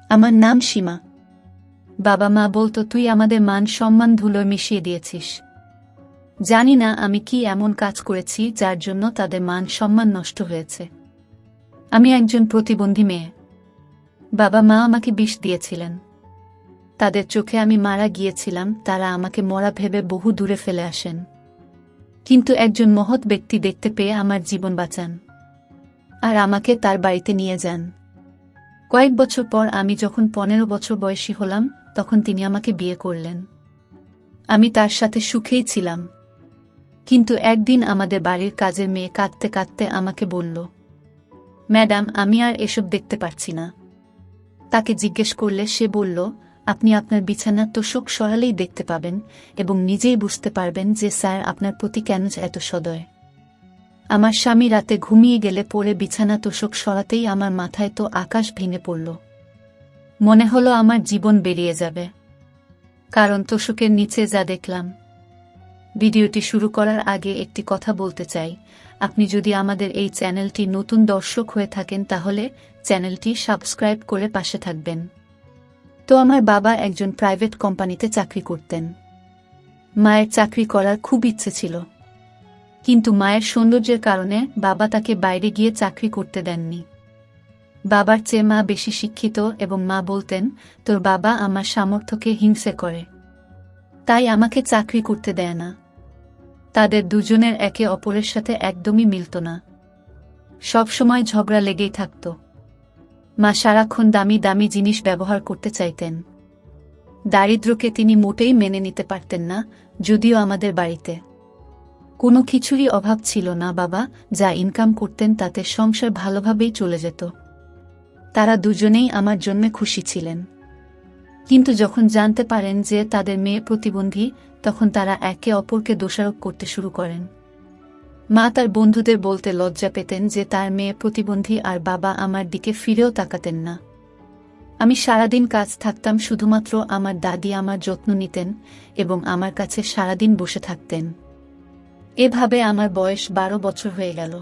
আমার নাম সীমা। বাবা মা বলতো, তুই আমাদের মান সম্মান ধুলোয় মিশিয়ে দিয়েছিস। জানি না আমি কি এমন কাজ করেছি যার জন্য তাদের মান সম্মান নষ্ট হয়েছে। আমি একজন প্রতিবন্ধী মেয়ে। বাবা মা আমাকে বিষ দিয়েছিলেন। তাদের চোখে আমি মারা গিয়েছিলাম। তারা আমাকে মরা ভেবে বহু দূরে ফেলে আসেন, কিন্তু একজন মহৎ ব্যক্তি দেখতে পেয়ে আমার জীবন বাঁচান আর আমাকে তার বাড়িতে নিয়ে যান। কয়েক বছর পর আমি যখন 15 বছর বয়সী হলাম, তখন তিনি আমাকে বিয়ে করলেন। আমি তার সাথে সুখেই ছিলাম। কিন্তু একদিন আমাদের বাড়ির কাজের মেয়ে কাঁদতে কাঁদতে আমাকে বলল, ম্যাডাম, আমি আর এসব দেখতে পারছি না। তাকে জিজ্ঞেস করলে সে বলল, আপনি আপনার বিছানার তোশক সরালেই দেখতে পাবেন এবং নিজেই বুঝতে পারবেন যে স্যার আপনার প্রতি কেন এত সদয়। আমার স্বামী রাতে ঘুমিয়ে গেলে পরে বিছানা তোশক সরাতেই আমার মাথায় তো আকাশ ভেঙে পড়ল। মনে হলো আমার জীবন বেরিয়ে যাবে, কারণ তোশকের নিচে যা দেখলাম। ভিডিওটি শুরু করার আগে একটি কথা বলতে চাই। আপনি যদি আমাদের এই চ্যানেলটি নতুন দর্শক হয়ে থাকেন তাহলে চ্যানেলটি সাবস্ক্রাইব করে পাশে থাকবেন। তো আমার বাবা একজন প্রাইভেট কোম্পানিতে চাকরি করতেন। মায়ের চাকরি করার খুব ইচ্ছে ছিল, কিন্তু মায়ের সৌন্দর্যের কারণে বাবা তাকে বাইরে গিয়ে চাকরি করতে দেননি। বাবার চেয়ে মা বেশি শিক্ষিত এবং মা বলতেন, তোর বাবা আমার সামর্থ্যকে হিংসে করে, তাই আমাকে চাকরি করতে দেয় না। তাদের দুজনের একে অপরের সাথে একদমই মিলত না। সবসময় ঝগড়া লেগেই থাকত। মা সারাক্ষণ দামি দামি জিনিস ব্যবহার করতে চাইতেন। দারিদ্র্যকে তিনি মোটেই মেনে নিতে পারতেন না। যদিও আমাদের বাড়িতে কোনো কিছুরই অভাব ছিল না, বাবা যা ইনকাম করতেন তাতে সংসার ভালোভাবেই চলে যেত। তারা দুজনেই আমার জন্য খুশি ছিলেন। কিন্তু যখন জানতে পারেন যে তাদের মেয়ে প্রতিবন্ধী, তখন তারা একে অপরকে দোষারোপ করতে শুরু করেন। মা তার বন্ধুদের বলতে লজ্জা পেতেন যে তার মেয়ে প্রতিবন্ধী, আর বাবা আমার দিকে ফিরেও তাকাতেন না। আমি সারাদিন কাজ থাকতাম, শুধুমাত্র আমার দাদি আমার যত্ন নিতেন এবং আমার কাছে সারাদিন বসে থাকতেন। এভাবে আমার বয়স 12 বছর হয়ে গেল।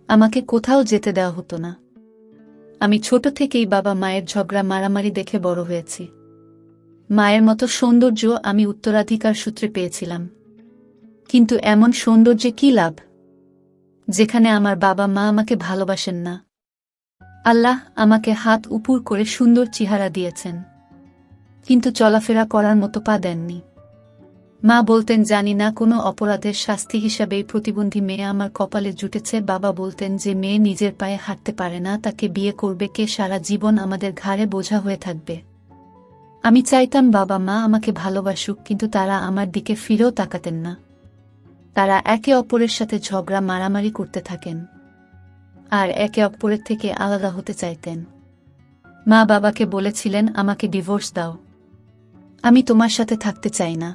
আমাকে কোথাও যেতে দেওয়া হতো না। আমি ছোট থেকেই বাবা মায়ের ঝগড়া মারামারি দেখে বড় হয়েছি। মায়ের মতো সৌন্দর্য আমি উত্তরাধিকার সূত্রে পেয়েছিলাম, কিন্তু এমন সৌন্দর্যে কী লাভ যেখানে আমার বাবা মা আমাকে ভালোবাসেন না। আল্লাহ আমাকে হাত উপর করে সুন্দর চেহারা দিয়েছেন, কিন্তু চলাফেরা করার মতো পা দেননি। মা বলতেন, জানি না কোনো অপরাধের শাস্তি হিসাবেই প্রতিবন্ধী মেয়ে আমার কপালে জুটেছে। বাবা বলতেন যে মেয়ে নিজের পায়ে হাঁটতে পারে না, তাকে বিয়ে করবে কে, সারা জীবন আমাদের ঘাড়ে বোঝা হয়ে থাকবে। আমি চাইতাম বাবা মা আমাকে ভালোবাসুক, কিন্তু তারা আমার দিকে ফিরেও তাকাতেন না। তারা একে অপরের সাথে ঝগড়া মারামারি করতে থাকেন আর একে অপরের থেকে আলাদা হতে চাইতেন। মা বাবাকে বলেছিলেন, আমাকে ডিভোর্স দাও, আমি তোমার সাথে থাকতে চাই না।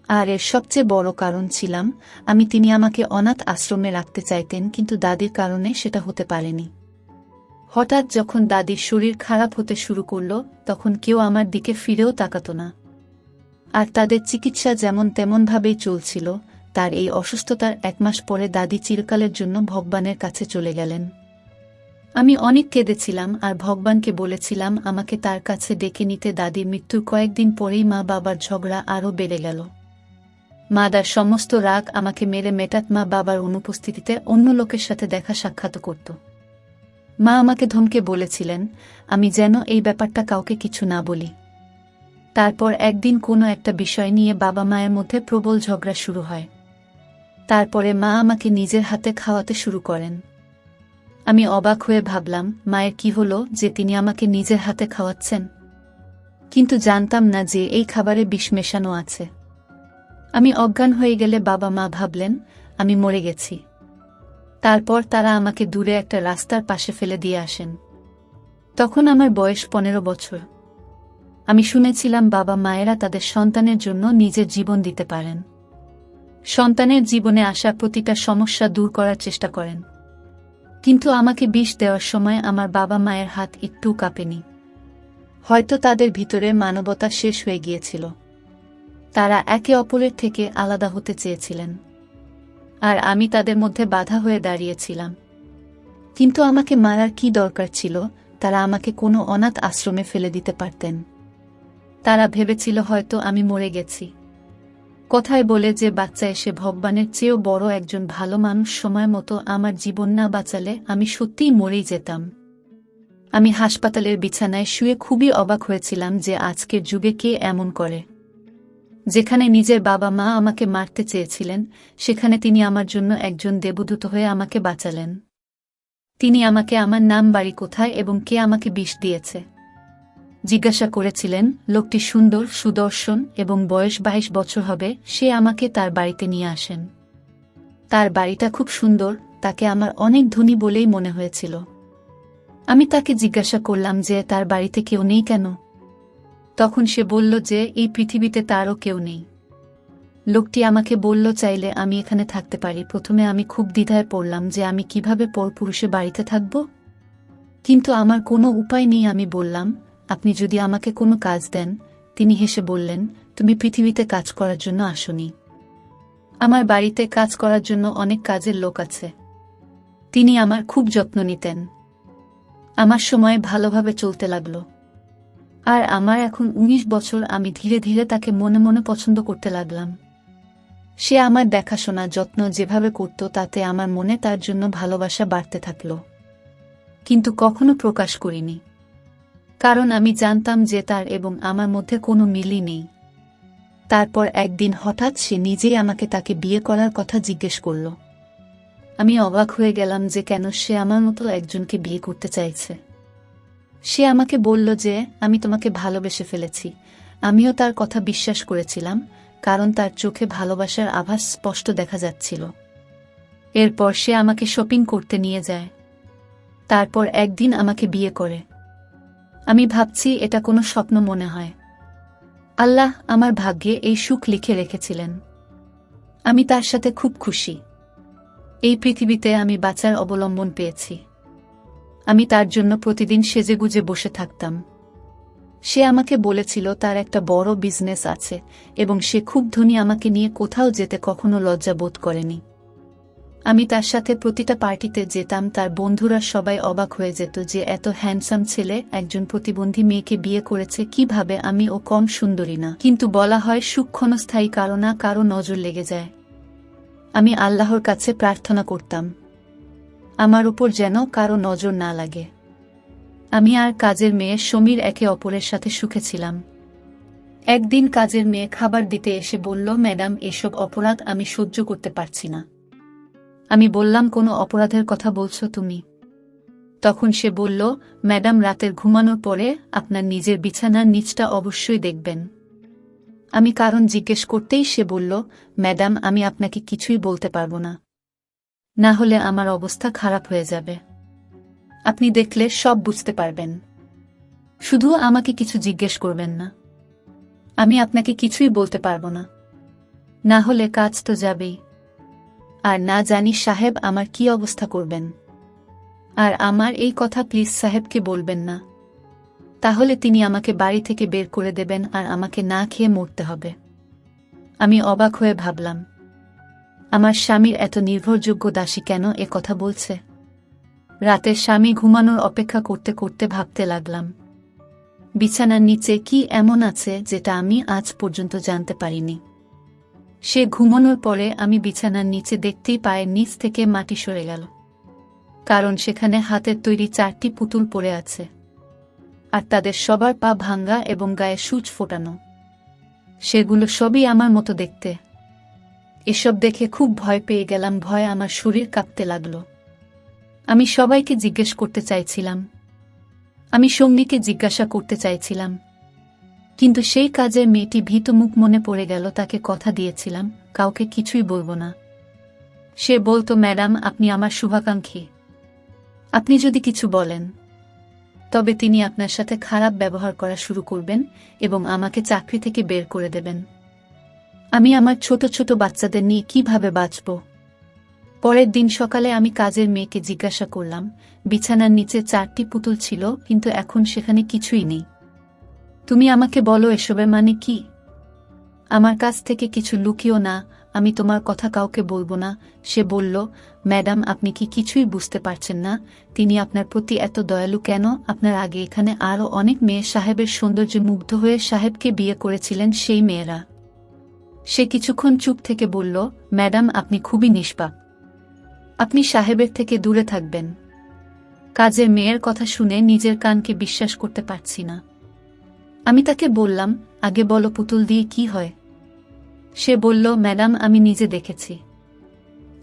আর এর সবচেয়ে বড় কারণ ছিলাম আমি। তিনি আমাকে অনাথ আশ্রমে রাখতে চাইতেন, কিন্তু দাদির কারণে সেটা হতে পারেনি। হঠাৎ যখন দাদির শরীর খারাপ হতে শুরু করল, তখন কেউ আমার দিকে ফিরেও তাকাত না। আর তাদের চিকিৎসা যেমন তেমনভাবেই চলছিল। তার এই অসুস্থতার 1 মাস পরে দাদি চিরকালের জন্য ভগবানের কাছে চলে গেলেন। আমি অনেক কেঁদেছিলাম আর ভগবানকে বলেছিলাম আমাকে তার কাছে ডেকে নিতে। দাদির মৃত্যুর কয়েকদিন পরেই মা বাবার ঝগড়া আরও বেড়ে গেল। মাদার সমস্ত রাগ আমাকে মেরে মেটাত। মা বাবার অনুপস্থিতিতে অন্য লোকের সাথে দেখা সাক্ষাৎ করত। মা আমাকে ধমকে বলেছিলেন আমি যেন এই ব্যাপারটা কাউকে কিছু না বলি। তারপর একদিন কোনো একটা বিষয় নিয়ে বাবা মায়ের মধ্যে প্রবল ঝগড়া শুরু হয়। তারপরে মা আমাকে নিজের হাতে খাওয়াতে শুরু করেন। আমি অবাক হয়ে ভাবলাম, মায়ের কি হলো যে তিনি আমাকে নিজের হাতে খাওয়াচ্ছেন? কিন্তু জানতাম না যে এই খাবারে বিষ মেশানো আছে। আমি অজ্ঞান হয়ে গেলে বাবা মা ভাবলেন আমি মরে গেছি। তারপর তারা আমাকে দূরে একটা রাস্তার পাশে ফেলে দিয়ে আসেন। তখন আমার বয়স 15 বছর। আমি শুনেছিলাম বাবা মায়েরা তাদের সন্তানের জন্য নিজের জীবন দিতে পারেন। সন্তানের জীবনে আসা প্রতিটা সমস্যা দূর করার চেষ্টা করেন। কিন্তু আমাকে বিষ দেওয়ার সময় আমার বাবা মায়ের হাত একটু কাঁপেনি। হয়তো তাদের ভিতরে মানবতা শেষ হয়ে গিয়েছিল। তারা একে অপরের থেকে আলাদা হতে চেয়েছিলেন, আর আমি তাদের মধ্যে বাধা হয়ে দাঁড়িয়েছিলাম। কিন্তু আমাকে মারার কি দরকার ছিল তারা আমাকে কোনো অনাথ আশ্রমে ফেলে দিতে পারতেন। তারা ভেবেছিল হয়তো আমি মরে গেছি। কথায় বলে যে বাচ্চা এসে ভগবানের চেয়েও বড় একজন ভালো মানুষ সময় মতো আমার জীবন না বাঁচালে আমি সত্যিই মরেই যেতাম। আমি হাসপাতালের বিছানায় শুয়ে খুবই অবাক হয়েছিলাম যে আজকের যুগে কে এমন করে। যেখানে নিজের বাবা মা আমাকে মারতে চেয়েছিলেন, সেখানে তিনি আমার জন্য একজন দেবদূত হয়ে আমাকে বাঁচালেন। তিনি আমাকে আমার নাম, বাড়ি কোথায় এবং কে আমাকে বিষ দিয়েছে জিজ্ঞাসা করেছিলেন। লোকটি সুন্দর, সুদর্শন এবং বয়স 22 বছর হবে। সে আমাকে তার বাড়িতে নিয়ে আসেন। তার বাড়িটা খুব সুন্দর, তাকে আমার অনেক ধনী বলেই মনে হয়েছিল। আমি তাকে জিজ্ঞাসা করলাম যে তার বাড়িতে কেউ নেই কেন। তখন সে বলল যে এই পৃথিবীতে তারও কেউ নেই। লোকটি আমাকে বলল চাইলে আমি এখানে থাকতে পারি। প্রথমে আমি খুব দ্বিধায় পড়লাম যে আমি কিভাবে পরপুরুষে বাড়িতে থাকব, কিন্তু আমার কোনো উপায় নেই। আমি বললাম, আপনি যদি আমাকে কোনো কাজ দেন। তিনি হেসে বললেন, তুমি পৃথিবীতে কাজ করার জন্য আসোনি। আমার বাড়িতে কাজ করার জন্য অনেক কাজের লোক আছে। তিনি আমার খুব যত্ন নিতেন। আমার সময় ভালোভাবে চলতে লাগল। আর আমার এখন 19 বছর। আমি ধীরে ধীরে তাকে মনে মনে পছন্দ করতে লাগলাম। সে আমার দেখাশোনা, যত্ন যেভাবে করত তাতে আমার মনে তার জন্য ভালোবাসা বাড়তে থাকল। কিন্তু কখনো প্রকাশ করিনি, কারণ আমি জানতাম যে তার এবং আমার মধ্যে কোনো মিলই নেই। তারপর একদিন হঠাৎ সে নিজেই আমাকে তাকে বিয়ে করার কথা জিজ্ঞেস করল। আমি অবাক হয়ে গেলাম যে কেন সে আমার মতো একজনকে বিয়ে করতে চাইছে। সে আমাকে বলল যে আমি তোমাকে ভালোবেসে ফেলেছি। আমিও তার কথা বিশ্বাস করেছিলাম, কারণ তার চোখে ভালোবাসার আভাস স্পষ্ট দেখা যাচ্ছিল। এরপর সে আমাকে শপিং করতে নিয়ে যায়। তারপর একদিন আমাকে বিয়ে করে। আমি ভাবছি এটা কোনো স্বপ্ন মনে হয়। আল্লাহ আমার ভাগ্যে এই সুখ লিখে রেখেছিলেন। আমি তার সাথে খুব খুশি। এই পৃথিবীতে আমি বাঁচার অবলম্বন পেয়েছি। আমি তার জন্য প্রতিদিন সেজেগুজে বসে থাকতাম। সে আমাকে বলেছিল তার একটা বড় বিজনেস আছে এবং সে খুব ধনী। আমাকে নিয়ে কোথাও যেতে কখনো লজ্জা বোধ করেনি। আমি তার সাথে প্রতিটা পার্টিতে যেতাম। তার বন্ধুরা সবাই অবাক হয়ে যেত যে এত হ্যান্ডসাম ছেলে একজন প্রতিবন্ধী মেয়েকে বিয়ে করেছে কিভাবে। আমি ও কম সুন্দরী না, কিন্তু বলা হয় সুখ ক্ষণস্থায়ী, কারো না কারো নজর লেগে যায়। আমি আল্লাহর কাছে প্রার্থনা করতাম আমার উপর যেন কারো নজর না লাগে। আমি আর কাজের মেয়ে সমীর একে অপরের সাথে সুখে ছিলাম। একদিন কাজের মেয়ে খাবার দিতে এসে বলল, ম্যাডাম, এসব অপরাধ আমি সহ্য করতে পারছি না। আমি বললাম, কোনো অপরাধের কথা বলছো তুমি? তখন সে বলল, ম্যাডাম, রাতের ঘুমানোর পরে আপনার নিজের বিছানার নিচটা অবশ্যই দেখবেন। আমি কারণ জিজ্ঞেস করতেই সে বলল, ম্যাডাম, আমি আপনাকে কিছুই বলতে পারবো না, না হলে আমার অবস্থা খারাপ হয়ে যাবে। আপনি দেখলে সব বুঝতে পারবেন। শুধু আমাকে কিছু জিজ্ঞেস করবেন না। আমি আপনাকে কিছুই বলতে পারবো না, না হলে কাজ তো যাবেই। আর না জানি সাহেব আমার কি অবস্থা করবেন। আর আমার এই কথা প্লিজ সাহেবকে বলবেন না, তাহলে তিনি আমাকে বাড়ি থেকে বের করে দেবেন আর আমাকে না খেয়ে মরতে হবে। আমি অবাক হয়ে ভাবলাম, আমার স্বামীর এত নির্ভরযোগ্য দাসী কেন এ কথা বলছে। রাতে স্বামী ঘুমানোর অপেক্ষা করতে করতে ভাবতে লাগলাম, বিছানার নিচে কি এমন আছে যেটা আমি আজ পর্যন্ত জানতে পারিনি। সে ঘুমানোর পরে আমি বিছানার নিচে দেখতেই পায়ের নিচ থেকে মাটি সরে গেল, কারণ সেখানে হাতের তৈরি 4টি পুতুল পড়ে আছে, আর তাদের সবার পা ভাঙ্গা এবং গায়ে সূচ ফোটানো। সেগুলো সবই আমার মতো দেখতে। এসব দেখে খুব ভয় পেয়ে গেলাম। ভয়ে আমার শরীর কাঁপতে লাগল। আমি সবাইকে জিজ্ঞেস করতে চাইছিলাম, আমি সঙ্গীকে জিজ্ঞাসা করতে চাইছিলাম, কিন্তু সেই কাজের মেয়েটি ভীত মুখ মনে পড়ে গেল। তাকে কথা দিয়েছিলাম কাউকে কিছুই বলবো না। সে বলতো, ম্যাডাম, আপনি আমার শুভাকাঙ্ক্ষী। আপনি যদি কিছু বলেন তবে তিনি আপনার সাথে খারাপ ব্যবহার করা শুরু করবেন এবং আমাকে চাকরি থেকে বের করে দেবেন। আমি আমার ছোট ছোট বাচ্চাদের নিয়ে কিভাবে বাঁচব? পরের দিন সকালে আমি কাজের মেয়েকে জিজ্ঞাসা করলাম, বিছানার নিচে 4টি পুতুল ছিল, কিন্তু এখন সেখানে কিছুই নেই। তুমি আমাকে বলো এসবের মানে কি? আমার কাছ থেকে কিছু লুকিও না, আমি তোমার কথা কাউকে বলবো না। সে বলল, ম্যাডাম, আপনি কি কিছুই বুঝতে পারছেন না? তিনি আপনার প্রতি এত দয়ালু কেন? আপনার আগে এখানে আরও অনেক মেয়ে সাহেবের সৌন্দর্যে মুগ্ধ হয়ে সাহেবকে বিয়ে করেছিলেন, সেই মেয়েরা। সে কিছুক্ষণ চুপ থেকে বলল, ম্যাডাম, আপনি খুবই নিষ্পাপ। আপনি সাহেবের থেকে দূরে থাকবেন। কাজের মেয়ের কথা শুনে নিজের কানকে বিশ্বাস করতে পারছি না। আমি তাকে বললাম, আগে বলো, পুতুল দিয়ে কি হয়? সে বলল, ম্যাডাম, আমি নিজে দেখেছি।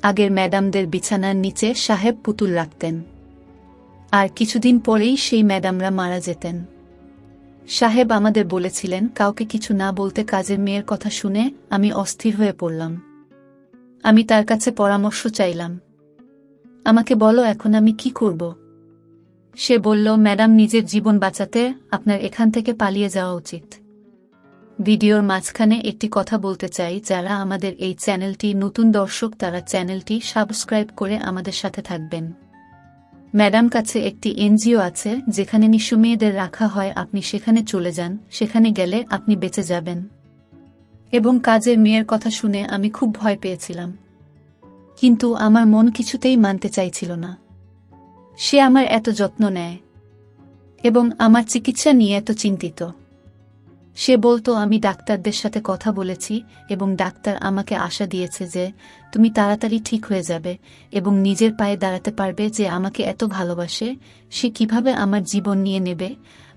আগের ম্যাডামদের বিছানার নিচে সাহেব পুতুল রাখতেন, আর কিছুদিন পরেই সেই ম্যাডামরা মারা যেতেন। সাহেব আমাদের বলেছিলেন কাউকে কিছু না বলতে। কাজের মেয়ের কথা শুনে আমি অস্থির হয়ে পড়লাম। আমি তার কাছে পরামর্শ চাইলাম, আমাকে বলো এখন আমি কি করব? সে বলল, ম্যাডাম, নিজের জীবন বাঁচাতে আপনার এখান থেকে পালিয়ে যাওয়া উচিত। ভিডিওর মাঝখানে একটি কথা বলতে চাই, যারা আমাদের এই চ্যানেলটি নতুন দর্শক তারা চ্যানেলটি সাবস্ক্রাইব করে আমাদের সাথে থাকবেন। ম্যাডাম, কাছে একটি এনজিও আছে যেখানে নিঃস্ব মেয়েদের রাখা হয়, আপনি সেখানে চলে যান, সেখানে গেলে আপনি বেঁচে যাবেন। এবং কাজের মেয়ের কথা শুনে আমি খুব ভয় পেয়েছিলাম, কিন্তু আমার মন কিছুতেই মানতে চাইছিল না। সে আমার এত যত্ন নেয় এবং আমার চিকিৎসা নিয়ে এত চিন্তিত। সে বলতো, আমি ডাক্তারদের সাথে কথা বলেছি এবং ডাক্তার আমাকে আশা দিয়েছে যে তুমি তাড়াতাড়ি ঠিক হয়ে যাবে এবং নিজের পায়ে দাঁড়াতে পারবে। যে আমাকে এত ভালোবাসে, সে কিভাবে আমার জীবন নিয়ে নেবে?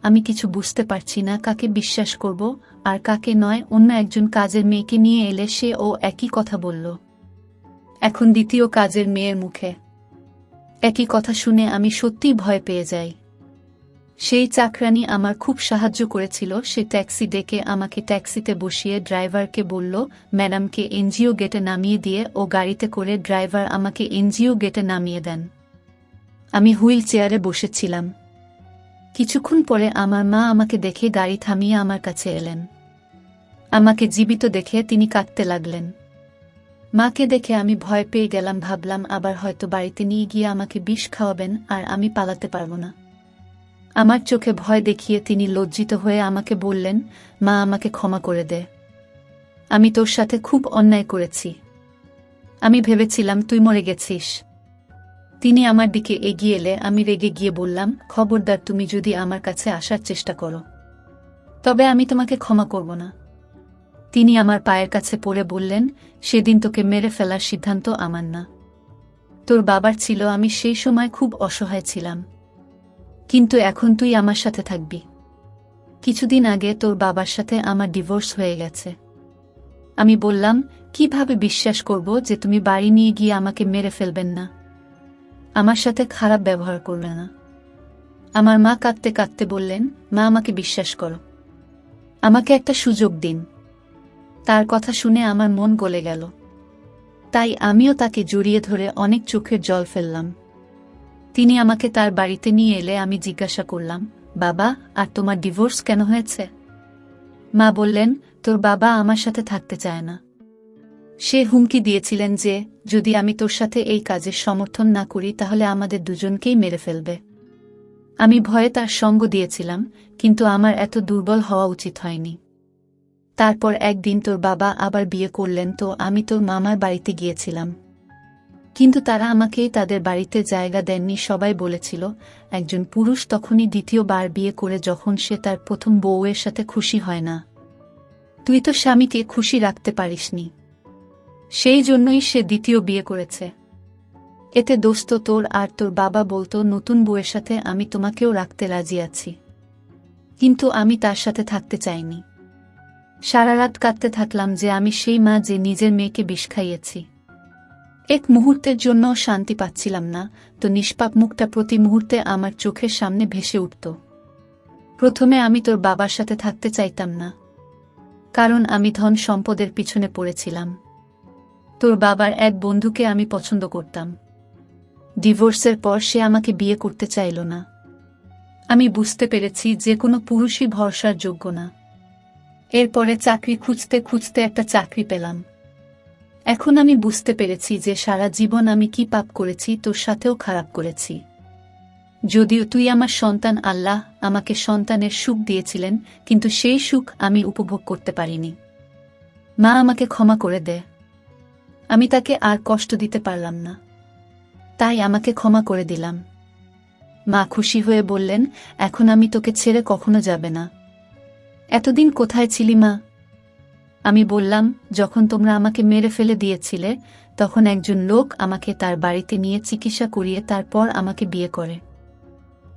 আমি কিছু বুঝতে পারছি না, কাকে বিশ্বাস করব আর কাকে নয়। অন্য একজন কাজের মেয়েকে নিয়ে এলে ও একই কথা বলল। এখন দ্বিতীয় কাজের মেয়ের মুখে একই কথা শুনে আমি সত্যিই ভয় পেয়ে যাই। সেই চাকরানী আমার খুব সাহায্য করেছিল। সে ট্যাক্সি ডেকে আমাকে ট্যাক্সিতে বসিয়ে ড্রাইভারকে বলল ম্যাডামকে এনজিও গেটে নামিয়ে দিয়ে, ও গাড়িতে করে ড্রাইভার আমাকে এনজিও গেটে নামিয়ে দেন। আমি হুইল চেয়ারে বসেছিলাম। কিছুক্ষণ পরে আমার মা আমাকে দেখে গাড়ি থামিয়ে আমার কাছে এলেন। আমাকে জীবিত দেখে তিনি কাঁদতে লাগলেন। মাকে দেখে আমি ভয় পেয়ে গেলাম। ভাবলাম আবার হয়তো বাড়িতে নিয়ে গিয়ে আমাকে বিষ খাওয়াবেন আর আমি পালাতে পারব না। আমার চোখে ভয় দেখিয়ে তিনি লজ্জিত হয়ে আমাকে বললেন, মা, আমাকে ক্ষমা করে দে। আমি তোর সাথে খুব অন্যায় করেছি। আমি ভেবেছিলাম তুই মরে গেছিস। তিনি আমার দিকে এগিয়ে এলে আমি রেগে গিয়ে বললাম, খবরদার, তুমি যদি আমার কাছে আসার চেষ্টা করো তবে আমি তোমাকে ক্ষমা করব না। তিনি আমার পায়ের কাছে পড়ে বললেন, সেদিন তোকে মেরে ফেলার সিদ্ধান্ত আমার না, তোর বাবার ছিল। আমি সেই সময় খুব অসহায় ছিলাম, কিন্তু এখন তুই আমার সাথে থাকবি। কিছুদিন আগে তোর বাবার সাথে আমার ডিভোর্স হয়ে গেছে। আমি বললাম, কিভাবে বিশ্বাস করব যে তুমি বাড়ি নিয়ে গিয়ে আমাকে মেরে ফেলবেন না, আমার সাথে খারাপ ব্যবহার করবে না? আমার মা কাঁদতে কাঁদতে বললেন, মা, আমাকে বিশ্বাস করো, আমাকে একটা সুযোগ দিন। তার কথা শুনে আমার মন গলে গেল, তাই আমিও তাকে জড়িয়ে ধরে অনেক চোখের জল ফেললাম। তিনি আমাকে তার বাড়িতে নিয়ে এলে আমি জিজ্ঞাসা করলাম, বাবা, আর তোমার ডিভোর্স কেন হয়েছে? মা বললেন, তোর বাবা আমার সাথে থাকতে চায় না। সে হুমকি দিয়েছিলেন যে যদি আমি তোর সাথে এই কাজের সমর্থন না করি তাহলে আমাদের দুজনকেই মেরে ফেলবে। আমি ভয়ে তার সঙ্গ দিয়েছিলাম, কিন্তু আমার এত দুর্বল হওয়া উচিত হয়নি। তারপর একদিন তোর বাবা আবার বিয়ে করলেন, তো আমি তোর মামার বাড়িতে গিয়েছিলাম, কিন্তু তারা আমাকে তাদের বাড়িতে জায়গা দেননি। সবাই বলেছিল একজন পুরুষ তখনই দ্বিতীয়বার বিয়ে করে যখন সে তার প্রথম বউয়ের সাথে খুশি হয় না। তুই তো স্বামীকে খুশি রাখতে পারিসনি, সেই জন্যই সে দ্বিতীয় বিয়ে করেছে। এতে দোস্ত তোর আর তোর বাবা বলতো নতুন বউয়ের সাথে আমি তোমাকেও রাখতে রাজি আছি, কিন্তু আমি তার সাথে থাকতে চাইনি। সারা রাত কাঁদতে থাকলাম যে আমি সেই মা যে নিজের মেয়েকে বিষ খাইয়েছি। এক মুহূর্তের জন্য শান্তি পাচ্ছিলাম না, তো নিষ্পাপ মুখটা প্রতি মুহূর্তে আমার চোখের সামনে ভেসে উঠত। প্রথমে আমি তোর বাবার সাথে থাকতে চাইতাম না, কারণ আমি ধন সম্পদের পিছনে পড়েছিলাম। তোর বাবার এক বন্ধুকে আমি পছন্দ করতাম। ডিভোর্সের পর সে আমাকে বিয়ে করতে চাইল না। আমি বুঝতে পেরেছি যে কোনো পুরুষই ভরসার যোগ্য না। এরপরে চাকরি খুঁজতে খুঁজতে একটা চাকরি পেলাম। এখন আমি বুঝতে পেরেছি যে সারা জীবন আমি কি পাপ করেছি, তোর সাথেও খারাপ করেছি। যদিও তুই আমার সন্তান, আল্লাহ আমাকে সন্তানের সুখ দিয়েছিলেন, কিন্তু সেই সুখ আমি উপভোগ করতে পারিনি। মা, আমাকে ক্ষমা করে দে। আমি তাকে আর কষ্ট দিতে পারলাম না, তাই আমাকে ক্ষমা করে দিলাম। মা খুশি হয়ে বললেন, এখন আমি তোকে ছেড়ে কখনো যাবে না। এতদিন কোথায় ছিলি মা? আমি বললাম, যখন তোমরা আমাকে মেরে ফেলে দিয়েছিলে তখন একজন লোক আমাকে তার বাড়িতে নিয়ে চিকিৎসা করিয়ে তারপর আমাকে বিয়ে করে।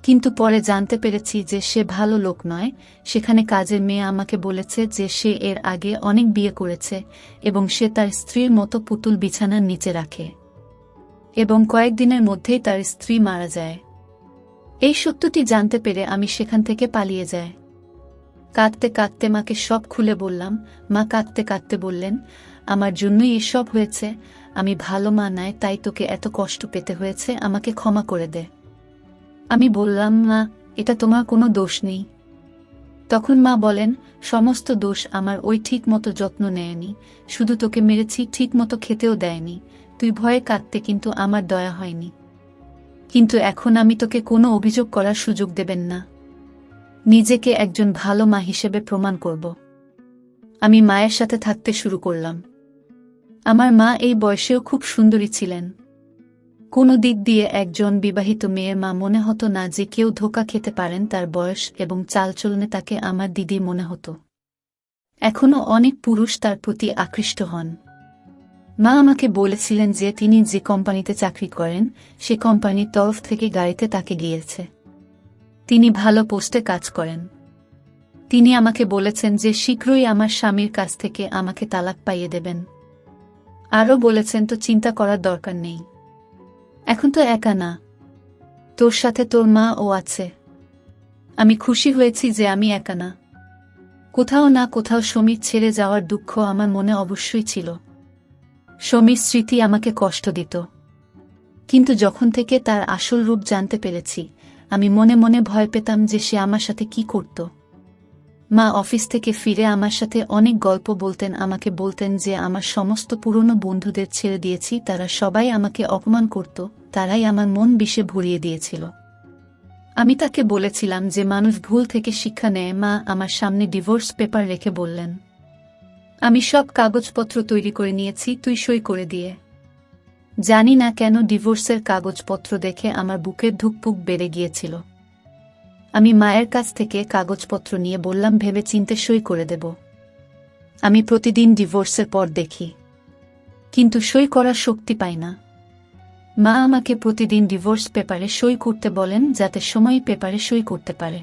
কিন্তু পরে জানতে পেরেছি যে সে ভালো লোক নয়। সেখানে কাজের মেয়ে আমাকে বলেছে যে সে এর আগে অনেক বিয়ে করেছে এবং সে তার স্ত্রীর মতো পুতুল বিছানার নিচে রাখে এবং কয়েকদিনের মধ্যেই তার স্ত্রী মারা যায়। এই সত্যটি জানতে পেরে আমি সেখান থেকে পালিয়ে যাই। কাঁদতে কাঁদতে মাকে সব খুলে বললাম। মা কাঁদতে কাঁদতে বললেন, আমার জন্যই এসব হয়েছে, আমি ভালো মা নয়, তাই তোকে এত কষ্ট পেতে হয়েছে, আমাকে ক্ষমা করে দে। আমি বললাম, না, এটা তোমার কোনো দোষ নেই। তখন মা বলেন, সমস্ত দোষ আমার, ওই ঠিক মতো যত্ন নেয়নি, শুধু তোকে মেরেছি, ঠিক মতো খেতেও দেয়নি, তুই ভয়ে কাঁদতে, কিন্তু আমার দয়া হয়নি। কিন্তু এখন আমি তোকে কোনো অভিযোগ করার সুযোগ দেবেন না। নিজেকে একজন ভালো মা হিসেবে প্রমাণ করব। আমি মায়ের সাথে থাকতে শুরু করলাম। আমার মা এই বয়সেও খুব সুন্দরী ছিলেন। কোনো দিক দিয়ে একজন বিবাহিত মেয়ের মা মনে হতো না যে কেউ ধোঁকা খেতে পারেন তার বয়স এবং চালচলনে তাকে আমার দিদি মনে হতো। এখনও অনেক পুরুষ তার প্রতি আকৃষ্ট হন। মা আমাকে বলেছিলেন যে তিনি যে কোম্পানিতে চাকরি করেন সে কোম্পানির তরফ থেকে গাড়িতে তাকে গিয়েছে। তিনি ভালো পোস্টে কাজ করেন। তিনি আমাকে বলেছেন যে শীঘ্রই আমার স্বামীর কাছ থেকে আমাকে তালাক পাইয়ে দেবেন। আরও বলেছেন, তো চিন্তা করার দরকার নেই, এখন তো একা না, তোর সাথে তোর মা ও আছে। আমি খুশি হয়েছি যে আমি একা না। কোথাও না কোথাও সমীর ছেড়ে যাওয়ার দুঃখ আমার মনে অবশ্যই ছিল। সমীর স্মৃতি আমাকে কষ্ট দিত, কিন্তু যখন থেকে তার আসল রূপ জানতে পেরেছি আমি মনে মনে ভয় পেতাম যে সে আমার সাথে কি করত। মা অফিস থেকে ফিরে আমার সাথে অনেক গল্প বলতেন, আমাকে বলতেন যে আমার সমস্ত পুরনো বন্ধুদের ছেড়ে দিয়েছি, তারা সবাই আমাকে অপমান করত, তারাই আমার মন বিষে ভরিয়ে দিয়েছিল। আমি তাকে বলেছিলাম যে মানুষ ভুল থেকে শিক্ষা নেয়। মা আমার সামনে ডিভোর্স পেপার রেখে বললেন, আমি সব কাগজপত্র তৈরি করে নিয়েছি, তুই সই করে দিয়ে। জানি না কেন ডিভোর্সের কাগজপত্র দেখে আমার বুকের ধুকপুক বেড়ে গিয়েছিল। আমি মায়ের কাছ থেকে কাগজপত্র নিয়ে বললাম, ভেবে চিন্তে সই করে দেব। আমি প্রতিদিন ডিভোর্সের পর দেখি, কিন্তু সই করার শক্তি পাই না। মা আমাকে প্রতিদিন ডিভোর্স পেপারে সই করতে বলেন যাতে সময় পেপারে সই করতে পারে।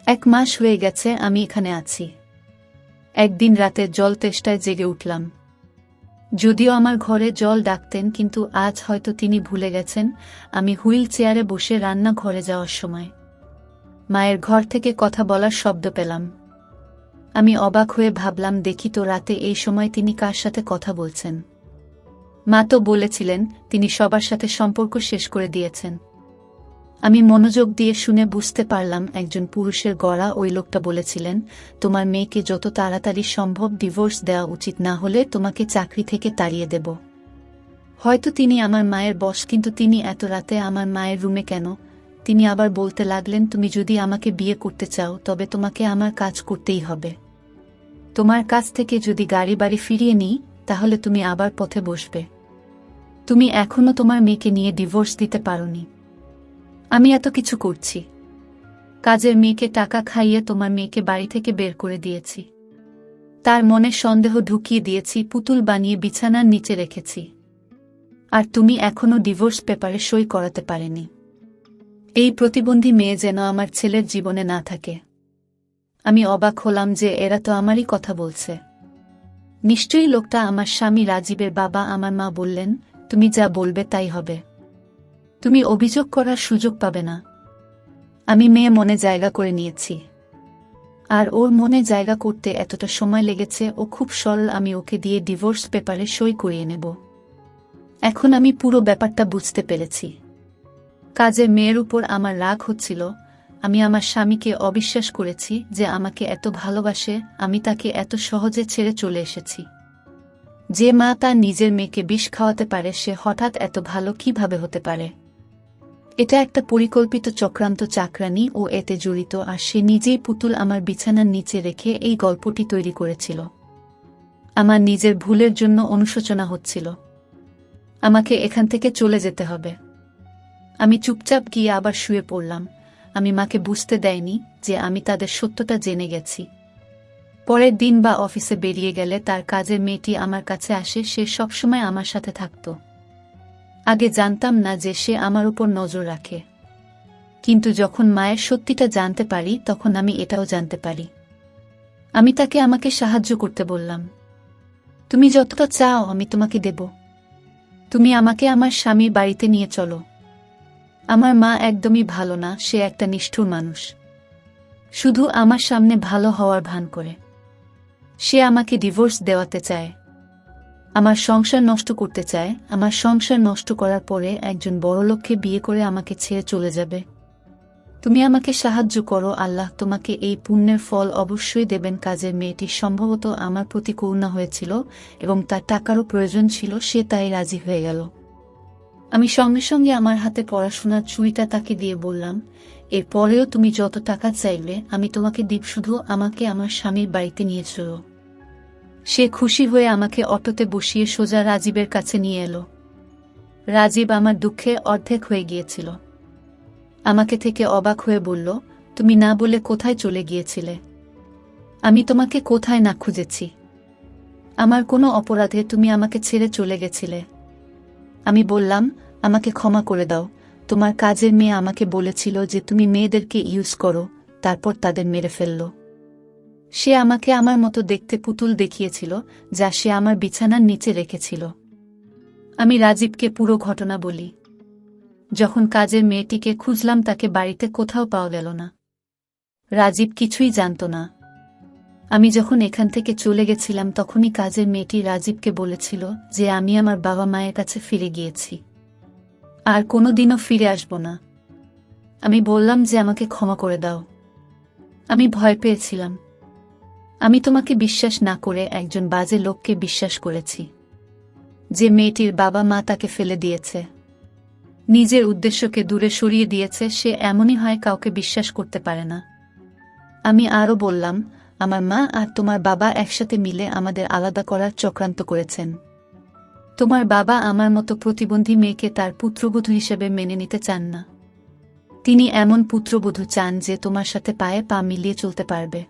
1 মাস হয়ে গেছে আমি এখানে আছি। একদিন রাতে জল তেষ্টায় জেগে উঠলাম। যদিও আমার ঘরে জল ডাকতেন, কিন্তু আজ হয়তো তিনি ভুলে গেছেন। আমি হুইল চেয়ারে বসে রান্নাঘরে যাওয়ার সময় মায়ের ঘর থেকে কথা বলার শব্দ পেলাম। আমি অবাক হয়ে ভাবলাম, দেখি তো রাতে এই সময় তিনি কার সাথে কথা বলছেন। মা তো বলেছিলেন তিনি সবার সাথে সম্পর্ক শেষ করে দিয়েছেন। আমি মনোযোগ দিয়ে শুনে বুঝতে পারলাম একজন পুরুষের গলা। ওই লোকটা বলেছিলেন, তোমার মেয়েকে যত তাড়াতাড়ি সম্ভব ডিভোর্স দেওয়া উচিত, না হলে তোমাকে চাকরি থেকে তাড়িয়ে দেব। হয়তো তিনি আমার মায়ের বস, কিন্তু তিনি এত রাতে আমার মায়ের রুমে কেন? তিনি আবার বলতে লাগলেন, তুমি যদি আমাকে বিয়ে করতে চাও তবে তোমাকে আমার কাজ করতেই হবে। তোমার কাছ থেকে যদি গাড়ি বাড়ি ফিরিয়ে নিই তাহলে তুমি আবার পথে বসবে। তুমি এখনো তোমার মেয়েকে নিয়ে ডিভোর্স দিতে পারোনি। আমি এত কিছু করছি, কাজের মেয়েকে টাকা খাইয়ে তোমার মেয়েকে বাড়ি থেকে বের করে দিয়েছি, তার মনে সন্দেহ ঢুকিয়ে দিয়েছি, পুতুল বানিয়ে বিছানার নিচে রেখেছি, আর তুমি এখনো ডিভোর্স পেপারে সই করাতে পারেনি। এই প্রতিবন্ধী মেয়ে যেন আমার ছেলের জীবনে না থাকে। আমি অবাক হলাম যে এরা তো আমারই কথা বলছে। নিশ্চয়ই লোকটা আমার স্বামী রাজীবের বাবা। আমার মা বললেন, তুমি যা বলবে তাই হবে, তুমি অভিযোগ করার সুযোগ পাবে না। আমি মেয়ে মনে জায়গা করে নিয়েছি, আর ওর মনে জায়গা করতে এতটা সময় লেগেছে। ও খুব সরল, আমি ওকে দিয়ে ডিভোর্স পেপারে সই করিয়ে নেব। এখন আমি পুরো ব্যাপারটা বুঝতে পেরেছি। কাজের মেয়ের উপর আমার রাগ হচ্ছিল। আমি আমার স্বামীকে অবিশ্বাস করেছি যে আমাকে এত ভালোবাসে, আমি তাকে এত সহজে ছেড়ে চলে এসেছি। যে মা তার নিজের মেয়েকে বিষ খাওয়াতে পারে সে হঠাৎ এত ভালো কিভাবে হতে পারে? এটা একটা পরিকল্পিত চক্রান্ত, চাকরানি ও এতে জড়িত, আর সে নিজেই পুতুল আমার বিছানার নিচে রেখে এই গল্পটি তৈরি করেছিল। আমার নিজের ভুলের জন্য অনুশোচনা হচ্ছিল। আমাকে এখান থেকে চলে যেতে হবে। আমি চুপচাপ গিয়ে আবার শুয়ে পড়লাম। আমি মাকে বুঝতে দেয়নি যে আমি তাদের সত্যটা জেনে গেছি। পরের দিন বা অফিসে বেরিয়ে গেলে তার কাজের মেয়েটি আমার কাছে আসে, সে সবসময় আমার সাথে থাকত। আগে জানতাম না যে সে আমার উপর নজর রাখে, কিন্তু যখন মায়ের সত্যিটা জানতে পারি তখন আমি এটাও জানতে পারি। আমি তাকে আমাকে সাহায্য করতে বললাম। তুমি যতটা চাও আমি তোমাকে দেব। তুমি আমাকে আমার স্বামীর বাড়িতে নিয়ে চলো। আমার মা একদমই ভালো না, সে একটা নিষ্ঠুর মানুষ। শুধু আমার সামনে ভালো হওয়ার ভান করে। সে আমাকে ডিভোর্স দেওয়াতে চায়, আমার সংসার নষ্ট করতে চায়। আমার সংসার নষ্ট করার পরে একজন বড়লোককে বিয়ে করে আমাকে ছেড়ে চলে যাবে। তুমি আমাকে সাহায্য করো, আল্লাহ তোমাকে এই পুণ্যের ফল অবশ্যই দেবেন। কাজের মেয়েটি সম্ভবত আমার প্রতি করুণা হয়েছিল এবং তার টাকারও প্রয়োজন ছিল, সে তাই রাজি হয়ে গেল। আমি সঙ্গে সঙ্গে আমার হাতে পড়াশোনার চুড়িটা তাকে দিয়ে বললাম, এরপরেও তুমি যত টাকা চাইলে আমি তোমাকে দিব, শুধু আমাকে আমার স্বামীর বাড়িতে নিয়ে চলো। সে খুশি হয়ে আমাকে অটোতে বসিয়ে সোজা রাজীবের কাছে নিয়ে এলো। রাজীব আমার দুঃখে অর্ধেক হয়ে গিয়েছিল। আমাকে থেকে অবাক হয়ে বলল, তুমি না বলে কোথায় চলে গিয়েছিলে? আমি তোমাকে কোথায় না খুঁজেছি? আমার কোনো অপরাধে তুমি আমাকে ছেড়ে চলে গেছিলে। আমি বললাম, আমাকে ক্ষমা করে দাও। তোমার কাজের মেয়ে আমাকে বলেছিল যে তুমি মেয়েদেরকে ইউজ করো, তারপর তাদের মেরে ফেলল। সে আমাকে আমার মতো দেখতে পুতুল দেখিয়েছিল, যা সে আমার বিছানার নিচে রেখেছিল। আমি রাজীবকে পুরো ঘটনা বলি। যখন কাজের মেয়েটিকে খুঁজলাম তাকে বাড়িতে কোথাও পাওয়া গেল না। রাজীব কিছুই জানত না। আমি যখন এখান থেকে চলে গেছিলাম তখনই কাজের মেয়েটি রাজীবকে বলেছিল যে আমি আমার বাবা মায়ের কাছে ফিরে গিয়েছি, আর কোনোদিনও ফিরে আসব না। আমি বললাম যে আমাকে ক্ষমা করে দাও। আমি ভয় পেয়েছিলাম। আমি তোমাকে বিশ্বাস না করে একজন বাজে লোককে বিশ্বাস করেছি, যে মেয়েটির বাবা মা তাকে ফেলে দিয়েছে, নিজের উদ্দেশ্যকে দূরে সরিয়ে দিয়েছে। সে এমনই হয়, কাউকে বিশ্বাস করতে পারে না। আমি আরও বললাম, আমার মা আর তোমার বাবা একসাথে মিলে আমাদের আলাদা করার চক্রান্ত করেছেন। তোমার বাবা আমার মতো প্রতিবন্ধী মেয়েকে তার পুত্রবধূ হিসেবে মেনে নিতে চান না। তিনি এমন পুত্রবধূ চান যে তোমার সাথে পায়ে পা মিলিয়ে চলতে পারবে।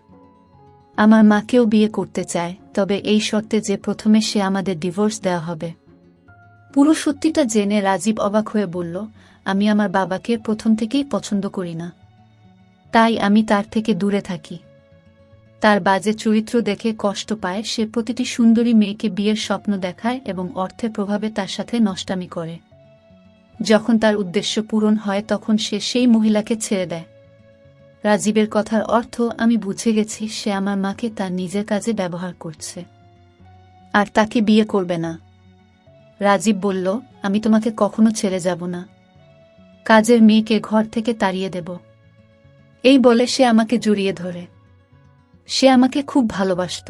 আমার মাকেও বিয়ে করতে চায়, তবে এই শর্তে যে প্রথমে সে আমাদের ডিভোর্স দেওয়া হবে। পুরো সত্যিটা জেনে রাজীব অবাক হয়ে বলল, আমি আমার বাবাকে প্রথম থেকেই পছন্দ করি না, তাই আমি তার থেকে দূরে থাকি। তার বাজে চরিত্র দেখে কষ্ট পায়। সে প্রতিটি সুন্দরী মেয়েকে বিয়ের স্বপ্ন দেখায় এবং অর্থের প্রভাবে তার সাথে নষ্টামি করে। যখন তার উদ্দেশ্য পূরণ হয় তখন সে সেই মহিলাকে ছেড়ে দেয়। রাজীবের কথার অর্থ আমি বুঝে গেছি, সে আমার মাকে তার নিজের কাজে ব্যবহার করছে, আর তাকে বিয়ে করবে না। রাজীব বলল, আমি তোমাকে কখনো ছেড়ে যাব না। কাজের মেয়েকে ঘর থেকে তাড়িয়ে দেব। এই বলে সে আমাকে জড়িয়ে ধরে। সে আমাকে খুব ভালোবাসত।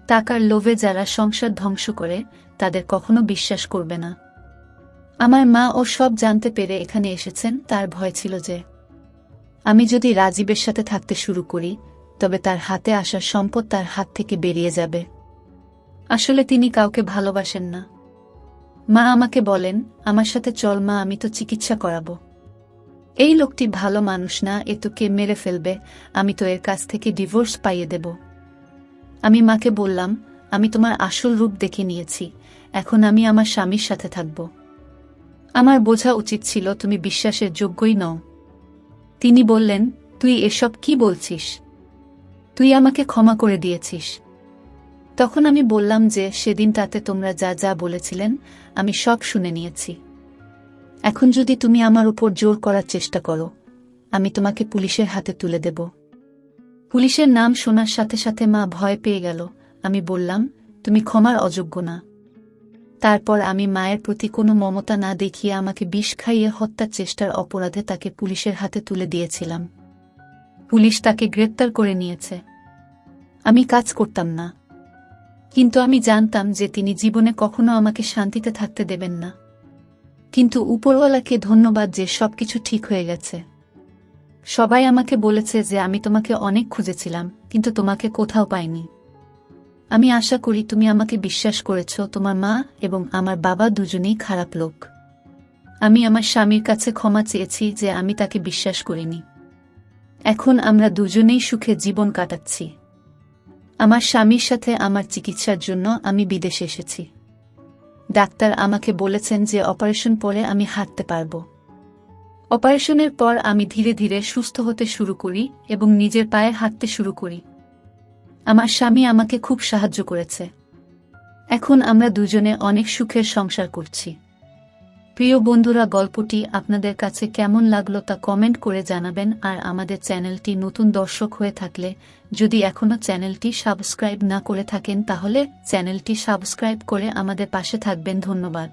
টাকার লোভে যারা সংসার ধ্বংস করে তাদের কখনো বিশ্বাস করবে না। আমার মা ও সব জানতে পেরে এখানে এসেছেন। তার ভয় ছিল যে আমি যদি রাজীবের সাথে থাকতে শুরু করি তবে তার হাতে আসা সম্পদ তার হাত থেকে বেরিয়ে যাবে। আসলে তিনি কাউকে ভালোবাসেন না। মা আমাকে বলেন, আমার সাথে চল মা, আমি তো চিকিৎসা করাবো। এই লোকটি ভালো মানুষ না, এ তো কে মেরে ফেলবে, আমি তো এর কাছ থেকে ডিভোর্স পাইয়ে দেব। আমি মাকে বললাম, আমি তোমার আসল রূপ দেখে নিয়েছি, এখন আমি আমার স্বামীর সাথে থাকব। আমার বোঝা উচিত ছিল তুমি বিশ্বাসের যোগ্যই নও। তিনি বললেন, তুই এসব কি বলছিস? তুই আমাকে ক্ষমা করে দিয়েছিস। তখন আমি বললাম যে সেদিন তাতে তোমরা যা যা বলেছিলেন আমি সব শুনে নিয়েছি। এখন যদি তুমি আমার উপর জোর করার চেষ্টা করো আমি তোমাকে পুলিশের হাতে তুলে দেব। পুলিশের নাম শোনার সাথে সাথে মা ভয় পেয়ে গেল। আমি বললাম, তুমি ক্ষমার অযোগ্য না। তারপর আমি মায়ের প্রতি কোনো মমতা না দেখিয়ে আমাকে বিষ খাইয়ে হত্যার চেষ্টার অপরাধে তাকে পুলিশের হাতে তুলে দিয়েছিলাম। পুলিশ তাকে গ্রেপ্তার করে নিয়েছে। আমি কাজ করতাম না, কিন্তু আমি জানতাম যে তিনি জীবনে কখনো আমাকে শান্তিতে থাকতে দেবেন না। কিন্তু উপরওয়ালাকে ধন্যবাদ যে সবকিছু ঠিক হয়ে গেছে। সবাই আমাকে বলেছে যে আমি তোমাকে অনেক খুঁজেছিলাম, কিন্তু তোমাকে কোথাও পাইনি। আমি আশা করি তুমি আমাকে বিশ্বাস করেছ। তোমার মা এবং আমার বাবা দুজনেই খারাপ লোক। আমি আমার স্বামীর কাছে ক্ষমা চেয়েছি যে আমি তাকে বিশ্বাস করিনি। এখন আমরা দুজনেই সুখে জীবন কাটাচ্ছি। আমার স্বামীর সাথে আমার চিকিৎসার জন্য আমি বিদেশে এসেছি। ডাক্তার আমাকে বলেছেন যে অপারেশন পরে আমি হাঁটতে পারব। অপারেশনের পর আমি ধীরে ধীরে সুস্থ হতে শুরু করি এবং নিজের পায়ে হাঁটতে শুরু করি। আমার স্বামী আমাকে খুব সাহায্য করেছে। এখন আমরা দুজনে অনেক সুখের সংসার করছি। প্রিয় বন্ধুরা, গল্পটি আপনাদের কাছে কেমন লাগলো তা কমেন্ট করে জানাবেন। আর আমাদের চ্যানেলটি নতুন দর্শক হয়ে থাকলে যদি এখনও চ্যানেলটি সাবস্ক্রাইব না করে থাকেন তাহলে চ্যানেলটি সাবস্ক্রাইব করে আমাদের পাশে থাকবেন। ধন্যবাদ।